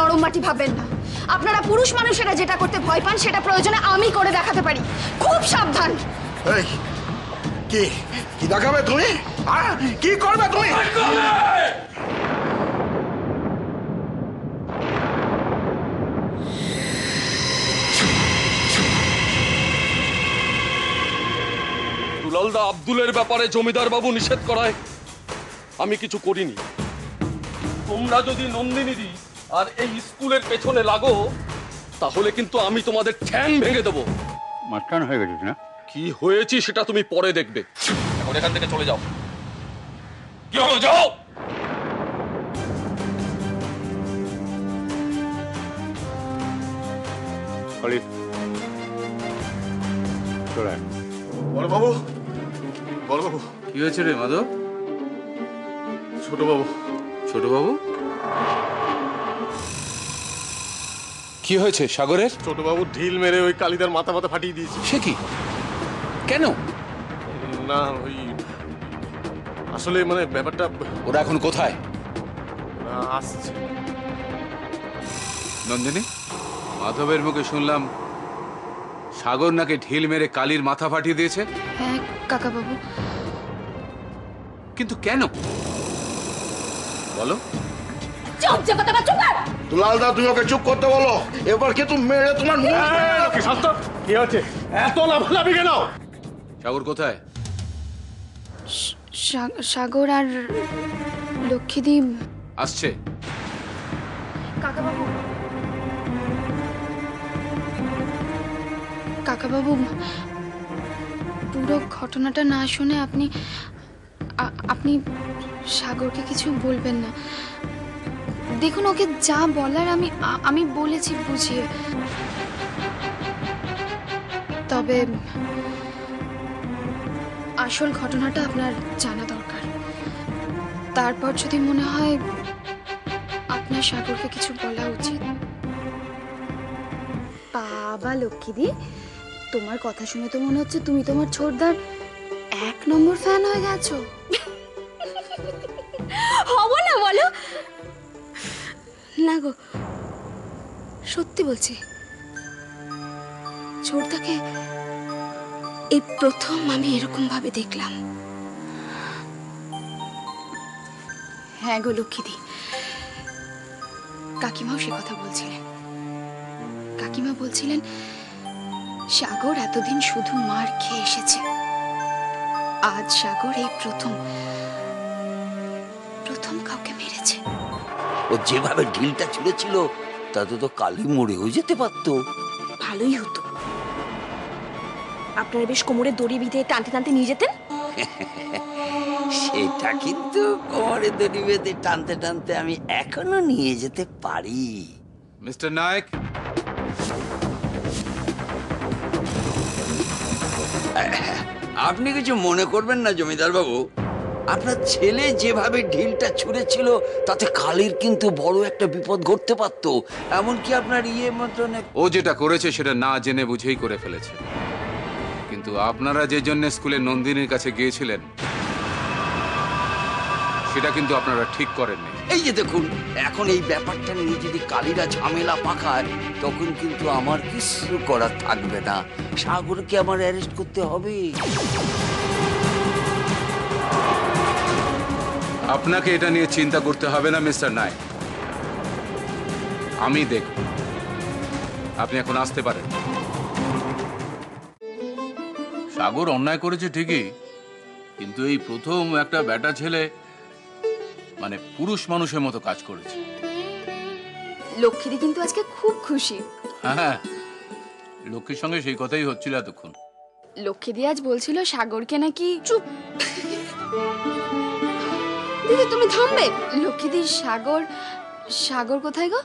নরম মাটি ভাববেন না। আপনারা পুরুষ মানুষেরা যেটা করতে ভয় পান সেটা প্রয়োজনে আমি করে দেখাতে পারি। খুব সাবধান। এই কি কি দেখাবে তুমি? কি করবে তুমি? দুলালদা আব্দুলের ব্যাপারে জমিদার বাবু নিষেধ করায় আমি কিছু করিনি। তোমরা যদি নন্দিনীদি আর এই স্কুলের পেছনে লাগো তাহলে কিন্তু আমি তোমাদের ঠ্যাং ভেঙে দেবো। মাস্টার হয়ে গেছিস না? কি হয়েছি সেটা তুমি পরে দেখবে। এখন এখান থেকে চলে যাও। কি হলো, যাও। বড় বাবু, বড় বাবু। কি হয়েছে রে মাধব? ছোট বাবু। ছোট বাবু কি হয়েছে সাগরের? ছোট বাবু ঢিল মেরে ওই কালিদার মাথা মাথা ফাটিয়ে দিয়েছে। সে কি? কেন? না ওই আসলে মানে ব্যাপারটা। ওরা এখন কোথায়? আসছে। নন্দিনী, মাধবের মুখে শুনলাম সাগর নাকি ঢিল মেরে কালীর মাথা ফাটিয়ে দিয়েছে। হ্যাঁ কাকা বাবু। কিন্তু কেন বলো? দুলালদা তুমি ওকে চুপ করতে বলো। এবার কিন্তু মেরে তোমার কি হচ্ছে? এত লাফালাফি কেন? সাগর কোথায়? সাগর আর লক্ষ্মীদ্বীপ আসছে। কাকাবাবু, কাকাবাবু, পুরো ঘটনাটা না শুনে আপনি আপনি সাগরকে কিছু বলবেন না। দেখুন, ওকে যা বলার আমি বলেছি বুঝিয়ে। তবে আসল ঘটনাটা আপনার জানা দরকার। তারপর যদি মনে হয় আপনার সাগরকে কিছু বলা উচিত। বাবা লক্ষ্মীদি, তোমার কথা শুনে তো মনে হচ্ছে তুমি তোমার ছোটদার 1 নম্বর ফ্যান হয়ে গেছো। হবো না বলো? না গো, সত্যি বলছি। ছোটদাকে এই প্রথম আমি এরকম ভাবে দেখলাম। হ্যাঁ গো লক্ষ্মীদি, কাকিমাও সে কথা বলছিলেন। কাকিমা বলছিলেন সাগর এতদিন শুধু মার খেয়ে এসেছে, আজ সাগর এই প্রথম কাউকে মেরেছে। ও যেভাবে ঢিলটা ছুঁড়েছিল তাতে তো কালি মরেও যেতে পারতো। ভালোই হতো, আপনারা বেশ কোমরে দড়ি বেঁধে টানতে টানতে নিয়ে যেতেন। সেটা কিন্তু কোমরে দড়ি বেঁধে টানতে টানতে আমি এখনো নিয়ে যেতে পারি। মিস্টার নায়ক, আপনি কিছু মনে করবেন না জমিদার বাবু, আপনার ছেলে যেভাবে ঢিলটা ছুঁড়েছিল তাতে কালির কিন্তু বড় একটা বিপদ ঘটতে পারত। এমনকি আপনার মতন ও যেটা করেছে সেটা না জেনে বুঝেই করে ফেলেছে। কিন্তু আপনারা যে জন্য স্কুলে নন্দিনীর কাছে গিয়েছিলেন সেটা কিন্তু আপনারা ঠিক করেননি। এই যে দেখুন, এখন এই ব্যাপারটা নিয়ে যদি কালীরা ঝামেলা পাকায় তখন কিন্তু আমার কিছু করার থাকবে না। সাগরকে আমার অ্যারেস্ট করতে হবে। আপনাকে এটা নিয়ে চিন্তা করতে হবে না মিস্টার নায়ক, আমি দেখব। আপনি এখন আসতে পারেন। সাগর অন্যায় করেছে ঠিকই, কিন্তু এই প্রথম একটা বেটা ছেলে মানে পুরুষ মানুষের মতো কাজ করেছে। লক্ষ্মীদি কিন্তু আজকে খুব খুশি। হ্যাঁ, লক্ষ্মীর সঙ্গে সেই কথাই হচ্ছিল এতক্ষণ। লক্ষ্মীদি আজ বলছিল সাগরকে নাকি। চুপ দিদি, তুমি থামবে। লক্ষ্মীদি, সাগর কোথায় গো?